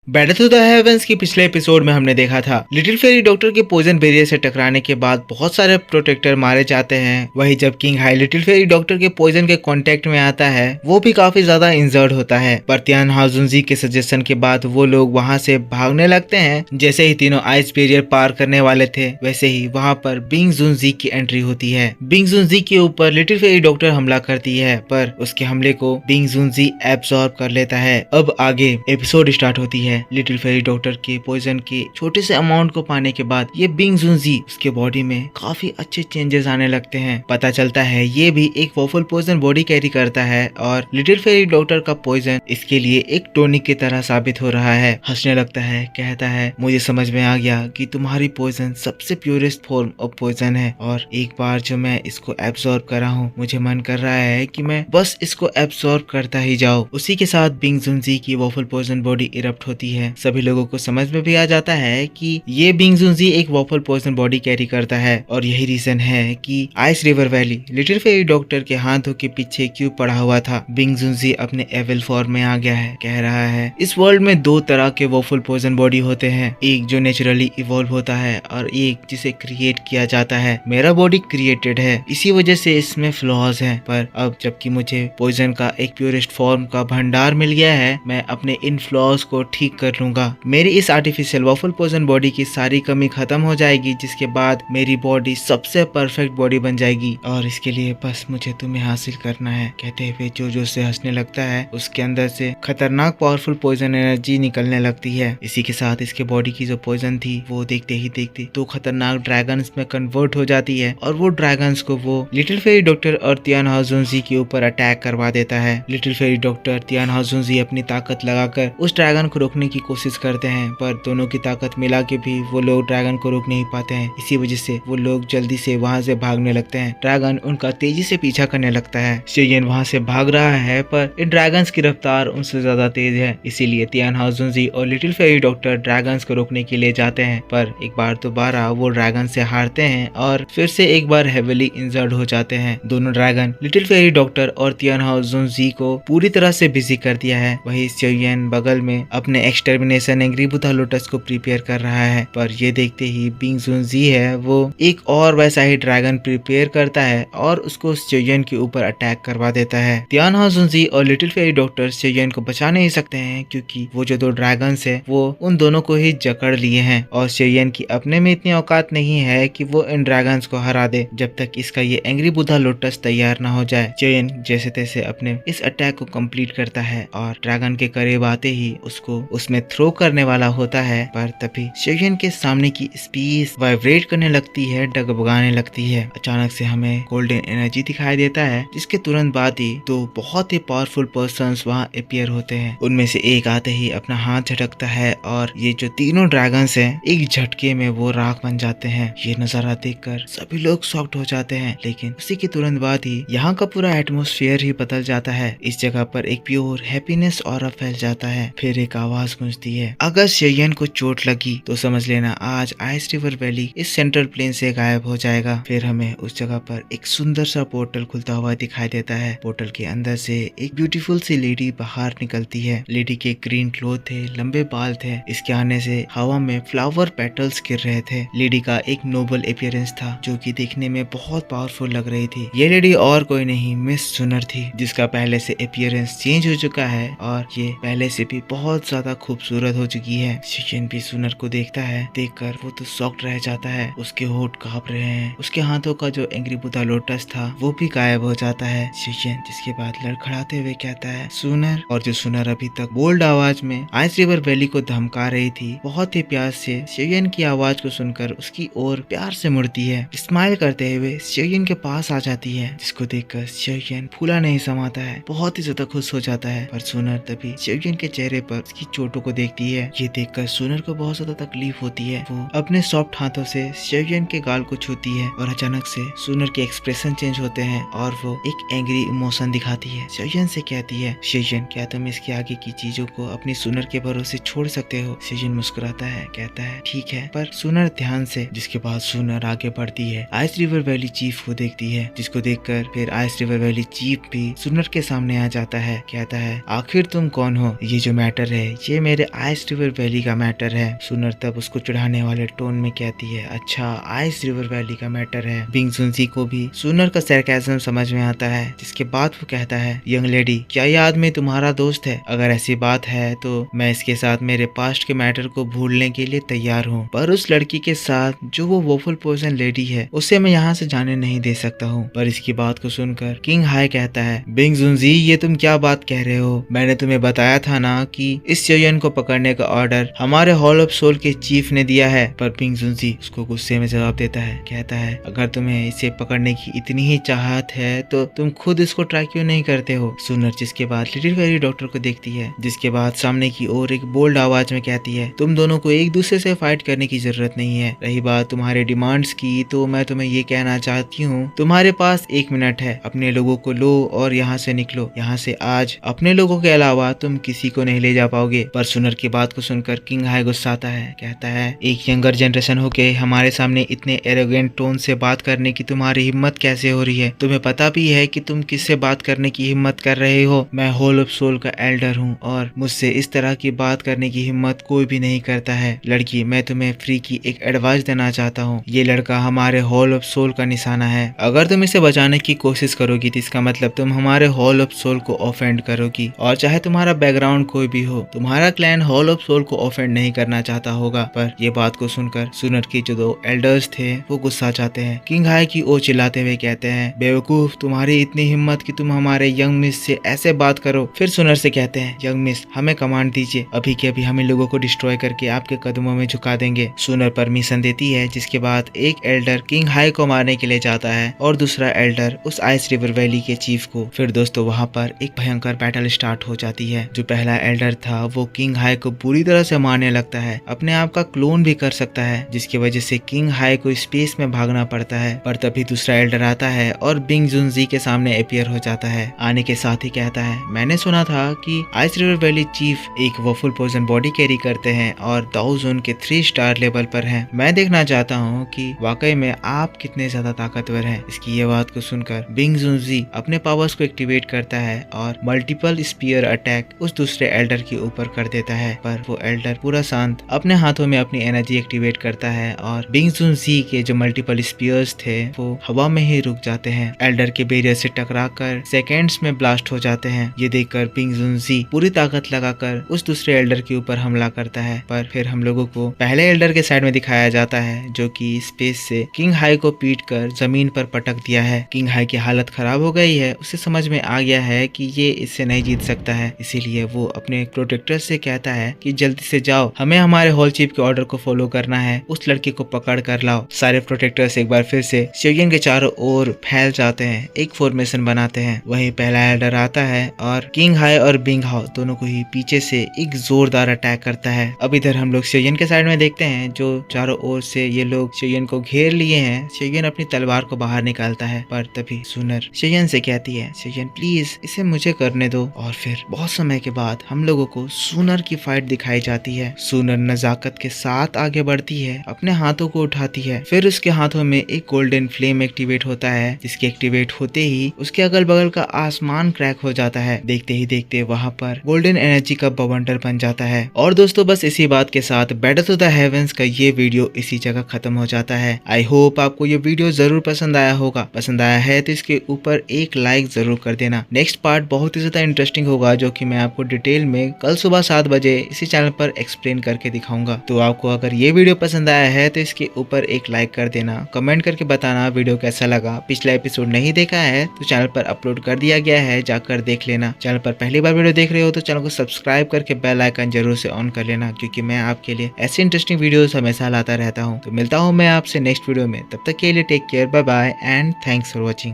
Battle to the heavens की पिछले episode में हमने देखा था लिटिल फेरी डॉक्टर के पॉइजन बैरियर से टकराने के बाद बहुत सारे प्रोटेक्टर मारे जाते हैं। वही जब king high little fairy doctor के पॉइजन के कांटेक्ट में आता है वो भी काफी ज्यादा इंजर्ड होता है। पर तियान हाजुनजी के सजेशन के बाद वो लोग वहाँ से भागने लगते हैं। जैसे ही तीनों आइस बैरियर पार करने वाले थे वैसे ही वहाँ पर बिंग जुनजी की एंट्री होती है। बिंग जुनजी के ऊपर लिटिल फेरी डॉक्टर हमला करती है पर उसके हमले को बिंग जुनजी एब्सॉर्ब कर लेता है। अब आगे एपिसोड स्टार्ट होती है। लिटिल फेरी डॉक्टर के पॉइजन के छोटे से अमाउंट को पाने के बाद ये बिंग जुनजी उसके बॉडी में काफी अच्छे चेंजेस आने लगते हैं। पता चलता है ये भी एक वॉफल पॉइजन बॉडी कैरी करता है और लिटिल फेरी डॉक्टर का पॉइजन इसके लिए एक टॉनिक की तरह साबित हो रहा है। हंसने लगता है, कहता है मुझे समझ में आ गया कि तुम्हारी पॉइजन सबसे प्योरेस्ट फॉर्म ऑफ पॉइजन है और एक बार जो मैं इसको एब्सॉर्ब कर रहा हूँ मुझे मन कर रहा है कि मैं बस इसको एब्सॉर्ब करता ही जाऊँ। उसी के साथ बिंग जुनजी की वॉफल पॉइजन बॉडी इरप्ट होती है। सभी लोगों को समझ में भी आ जाता है कि ये बिंग जुनजी एक वॉफल पॉइजन बॉडी कैरी करता है और यही रीजन है कि ice river valley little fairy doctor के हाथों के पीछे क्यों पड़ा हुआ था। बिंग जुनजी अपने एविल फॉर्म में आ गया है। कह रहा है इस वर्ल्ड में दो तरह के वॉफल पॉइजन बॉडी होते हैं, एक जो नेचुरली इवॉल्व होता है और एक जिसे क्रिएट किया जाता है। मेरा बॉडी क्रिएटेड है, इसी वजह से इसमें फ्लॉज हैं, पर अब जबकि मुझे पॉइजन का एक प्योरेस्ट फॉर्म का भंडार मिल गया है मैं अपने इन फ्लॉज को ठीक कर लूंगा। मेरी इस आर्टिफिशियल वॉफल पॉइजन बॉडी की सारी कमी खत्म हो जाएगी जिसके बाद मेरी बॉडी सबसे परफेक्ट बॉडी बन जाएगी और इसके लिए बस मुझे तुम्हें हासिल करना है। कहते हुए जो से हंसने लगता है उसके अंदर से खतरनाक पावरफुल पॉइजन एनर्जी निकलने लगती है। इसी के साथ इसके बॉडी की जो पॉइजन थी वो देखते ही देखते दो खतरनाक ड्रैगन्स में कन्वर्ट हो जाती है और वो ड्रैगन्स को वो लिटिल फेरी डॉक्टर और तियान हाजुनजी के ऊपर अटैक करवा देता है। लिटिल फेरी डॉक्टर तियान हाजुनजी अपनी ताकत लगाकर उस ड्रैगन को रोकने की कोशिश करते हैं पर दोनों की ताकत मिला के भी वो लोग ड्रैगन को रोक नहीं पाते हैं। इसी वजह से वो लोग जल्दी से वहाँ से भागने लगते हैं। ड्रैगन उनका तेजी से पीछा करने लगता है। शेयन वहाँ से भाग रहा है पर इन ड्रैगन्स की रफ्तार उनसे ज्यादा तेज है, इसीलिए तियान हाजुनजी और लिटिल फेरी डॉक्टर ड्रैगन्स को रोकने के लिए जाते हैं पर एक बार दोबारा वो ड्रैगन से हारते हैं और फिर से एक बार हेविली इंजर्ड हो जाते हैं। दोनों ड्रैगन लिटिल फेरी डॉक्टर और तियान हाजुनजी को पूरी तरह से बिजी कर दिया है। वही शेयन बगल में अपने एक्सटर्मिनेशन एंग्री बुद्धा लोटस को प्रिपेयर कर रहा है पर ये देखते ही बिंग जुनजी है वो एक और वैसा ही ड्रैगन प्रिपेयर करता है और उसको शेयन के ऊपर अटैक करवा देता है। तियान हाजुनजी और लिटिल फेरी डॉक्टर शेयन को बचा नहीं सकते हैं क्योंकि वो जो दो ड्रैगन्स है वो उन दोनों को ही जकड़ लिए हैं और शेयन की अपने में इतनी औकात नहीं है कि वो इन ड्रैगन्स को हरा दे जब तक इसका ये एंग्री बुद्धा लोटस तैयार ना हो जाए। शेयन जैसे तैसे अपने इस अटैक को कंप्लीट करता है और ड्रैगन के करीब आते ही उसको उसमें थ्रो करने वाला होता है पर तभी शेयन के सामने की स्पेस वाइब्रेट करने लगती है, डगमगाने लगती है। अचानक से हमें गोल्डन एनर्जी दिखाई देता है जिसके तुरंत बाद ही दो बहुत ही पावरफुल पर्सन्स वहाँ अपीयर होते हैं। उनमें से एक आते ही अपना हाथ झटकता है और ये जो तीनों ड्रैगन्स हैं एक झटके में वो राख बन जाते हैं। ये नजारा देखकर सभी लोग शॉक्ड हो जाते हैं लेकिन उसी के तुरंत बाद ही यहाँ का पूरा एटमोस्फेयर ही बदल जाता है। इस जगह पर एक प्योर हैप्पीनेस ऑरा फैल जाता है। फिर एक आवाज गूंजती है, अगर शेयन को चोट लगी तो समझ लेना आज आइस रिवर वैली इस सेंट्रल प्लेन से गायब हो जाएगा। फिर हमें उस जगह पर एक सुंदर सा पोर्टल खुलता हुआ दिखाई देता है। पोर्टल के अंदर से एक ब्यूटीफुल सी लेडी बाहर निकलती है। लेडी के ग्रीन क्लोथ थे, लंबे बाल थे। इसके आने से हवा में फ्लावर पेटल्स गिर रहे थे। लेडी का एक नोबल अपीयरेंस था जो कि देखने में बहुत पावरफुल लग रही थी। ये लेडी और कोई नहीं मिस सुनर थी जिसका पहले से अपीयरेंस चेंज हो चुका है और ये पहले से भी बहुत ज्यादा खूबसूरत हो चुकी है। शेयन भी सुनर को देखता है, देखकर वो तो शॉक्ड रह जाता है। उसके होठ कांप रहे हैं। उसके हाथों का जो एंग्री बुद्धा लोटस था वो भी गायब हो जाता है। शेयन जिसके बाद लड़खड़ाते हुए कहता है सुनर, और जो सुनर अभी तक बोल्ड आवाज में आइस रिवर वैली को धमका रही थी बहुत ही प्यार से शेयन की आवाज को सुनकर उसकी ओर प्यार से मुड़ती है। स्माइल करते हुए शेयन के पास आ जाती है जिसको देखकर शेयन फूला नहीं समाता है, बहुत ही ज्यादा खुश हो जाता है। पर सुनर तभी शेयन के चेहरे पर उसकी चोटों को देखती है। ये देखकर सुनर को बहुत ज्यादा तकलीफ होती है। वो अपने सॉफ्ट हाथों से शेयन के गाल को छूती है और अचानक से सुनर के एक्सप्रेशन चेंज होते हैं और वो एक एंग्री इमोशन दिखाती है। शेयन से कहती है शेयन क्या तुम इसके आगे की चीजों को अपनी सुनर के भरोसे छोड़ सकते हो। शेयन मुस्कुराता है, कहता है ठीक है, पर सुनर ध्यान से। जिसके बाद सुनर आगे बढ़ती है, आइस रिवर वैली चीफ को देखती है जिसको देखकर फिर आइस रिवर वैली चीफ भी सुनर के सामने आ जाता है। कहता है आखिर तुम कौन हो, ये जो मैटर है ये ये मेरे आइस रिवर वैली का मैटर है। सुनर तब उसको चिढ़ाने वाले टोन में कहती है, अच्छा आइस रिवर वैली का मैटर है। बिंग जुनजी को भी सुनर का सरकाज़म समझ में आता है, जिसके बाद वो कहता है, यंग लेडी क्या ये आदमी तुम्हारा दोस्त है? अगर ऐसी बात है तो मैं इसके साथ मेरे पास्ट के मैटर को भूलने के लिए तैयार हूँ, पर उस लड़की के साथ जो वो वोफल पॉइजन लेडी है उसे मैं यहाँ से जाने नहीं दे सकता हूँ। पर इसकी बात को सुनकर किंग हाई कहता है, बिंग जुनजी ये तुम क्या बात कह रहे हो? मैंने तुम्हें बताया था ना कि इस चोयन को पकड़ने का ऑर्डर हमारे हॉल ऑफ सोल के चीफ ने दिया है। पर बिंग जुनजी उसको गुस्से में जवाब देता है, कहता है, अगर तुम्हें इसे पकड़ने की इतनी ही चाहत है तो तुम खुद इसको ट्राई क्यों नहीं करते हो? सुनर जिसके बाद लिटिल फेरी डॉक्टर को देखती है, जिसके बाद सामने की ओर एक बोल्ड आवाज में कहती है, तुम दोनों को एक दूसरे से फाइट करने की जरूरत नहीं है। रही बात तुम्हारे डिमांड्स की, तो मैं तुम्हें ये कहना चाहती हूँ, तुम्हारे पास 1 मिनट है, अपने लोगों को लो और यहाँ से निकलो। यहाँ से आज अपने लोगों के अलावा तुम किसी को नहीं ले जा पाओगे। पर सुनर की बात को सुनकर किंग हाई गुस्साता है, कहता है, एक यंगर जनरेशन होके हमारे सामने इतने एरोगेंट टोन से बात करने की तुम्हारी हिम्मत कैसे हो रही है? तुम्हें पता भी है कि तुम किससे बात करने की हिम्मत कर रहे हो? मैं हॉल ऑफ सोल का एल्डर हूँ और मुझसे इस तरह की बात करने की हिम्मत कोई भी नहीं करता है। लड़की, मैं तुम्हें फ्री की एक एडवाइस देना चाहता हूँ। ये लड़का हमारे हॉल ऑफ सोल का निशाना है। अगर तुम इसे बचाने की कोशिश करोगी तो इसका मतलब तुम हमारे हॉल ऑफ सोल को ऑफेंड करोगी, और चाहे तुम्हारा बैकग्राउंड कोई भी हो, तुम्हारा क्लैन हॉल ऑफ सोल को ऑफेंड नहीं करना चाहता होगा। पर ये बात को सुनकर सुनर के जो 2 एल्डर्स थे वो गुस्सा जाते हैं। किंग हाई की ओर चिल्लाते हुए कहते हैं, बेवकूफ, तुम्हारी इतनी हिम्मत कि तुम हमारे यंग मिस से ऐसे बात करो। फिर सुनर से कहते हैं, यंग मिस हमें कमांड दीजिए, अभी के अभी हम इन लोगों को डिस्ट्रॉय करके आपके कदमों में झुका देंगे। सुनर परमिशन देती है, जिसके बाद एक एल्डर किंग हाई को मारने के लिए जाता है और दूसरा एल्डर उस आइस रिवर वैली के चीफ को। फिर दोस्तों वहाँ पर एक भयंकर बैटल स्टार्ट हो जाती है। जो पहला एल्डर था वो किंग हाई को बुरी तरह से मारने लगता है, अपने आप का क्लोन भी कर सकता है, जिसकी वजह से किंग हाई को स्पेस में भागना पड़ता है। पर तभी दूसरा एल्डर आता है और बिंग जुनजी के सामने अपीयर हो जाता है। आने के साथ ही कहता है, मैंने सुना था कि आइस रिवर वैली चीफ एक वफुल पॉइजन बॉडी कैरी करते हैं और दाओ जोन के 3 स्टार लेवल पर हैं। मैं देखना चाहता हूँ कि वाकई में आप कितने ज्यादा ताकतवर हैं। इसकी ये बात को सुनकर बिंग जुनजी अपने पावर्स को एक्टिवेट करता है और मल्टीपल स्पीयर अटैक उस दूसरे एल्डर के ऊपर कर देता है। पर वो एल्डर पूरा शांत अपने हाथों में अपनी एनर्जी एक्टिवेट करता है और बिंग जुनजी के जो मल्टीपल स्पीयर्स थे वो हवा में ही रुक जाते हैं। एल्डर के बैरियर से टकराकर सेकेंड्स में ब्लास्ट हो जाते हैं। ये देखकर बिंग जुनजी पूरी ताकत लगाकर उस दूसरे एल्डर के ऊपर हमला करता है। पर फिर हम लोगों को पहले एल्डर के साइड में दिखाया जाता है, जो कि स्पेस से किंग हाई को पीट कर जमीन पर पटक दिया है। किंग हाई की हालत खराब हो गई है, उसे समझ में आ गया है कि ये इससे नहीं जीत सकता है। इसीलिए वो अपने प्रोटेक्टर से कहता है कि जल्दी से जाओ, हमें हमारे हॉल चीफ के ऑर्डर को फॉलो करना है, उस लड़की को पकड़ कर लाओ। सारे प्रोटेक्टर्स एक बार फिर से शोयन के चारों ओर फैल जाते हैं, एक फॉर्मेशन बनाते हैं। वहीं पहला एल्डर आता है और किंग हाई और बिंग हाउ दोनों को ही पीछे से एक जोरदार अटैक करता है। अब इधर हम लोग शोयन के साइड में देखते हैं, जो चारों ओर से ये लोग शोयन को घेर लिए हैं। शोयन अपनी तलवार को बाहर निकालता है, पर तभी सुनर शोयन से कहती है, शोयन प्लीज इसे मुझे करने दो। और फिर बहुत समय के बाद हम लोगों को सुनर की फाइट दिखाई जाती है। सुनर नजाकत के साथ आगे बढ़ती है, अपने हाथों को उठाती है, फिर उसके हाथों में एक गोल्डन फ्लेम एक्टिवेट होता है, जिसके एक्टिवेट होते ही उसके अगल बगल का आसमान क्रैक हो जाता है। देखते ही देखते वहाँ पर गोल्डन एनर्जी का बवंडर बन जाता है। और दोस्तों बस इसी बात के साथ बैटल टू द हेवंस का ये वीडियो इसी जगह खत्म हो जाता है। आई होप आपको ये वीडियो जरूर पसंद आया होगा। पसंद आया है तो इसके ऊपर एक लाइक जरूर कर देना। नेक्स्ट पार्ट बहुत ही ज्यादा इंटरेस्टिंग होगा, जो कि मैं आपको डिटेल में कल सुबह 7 बजे इसी चैनल पर एक्सप्लेन करके दिखाऊंगा। तो आपको अगर ये वीडियो पसंद आया है तो इसके ऊपर एक लाइक कर देना, कमेंट करके बताना वीडियो कैसा लगा। पिछला एपिसोड नहीं देखा है तो चैनल पर अपलोड कर दिया गया है, जाकर देख लेना। चैनल पर पहली बार वीडियो देख रहे हो तो चैनल को सब्सक्राइब करके बेल आइकन जरूर से ऑन कर लेना, क्योंकि मैं आपके लिए ऐसे इंटरेस्टिंग वीडियोस हमेशा लाता रहता हूँ। तो मिलता हूँ मैं आपसे नेक्स्ट वीडियो में, तब तक के लिए take care, bye bye and thanks for watching.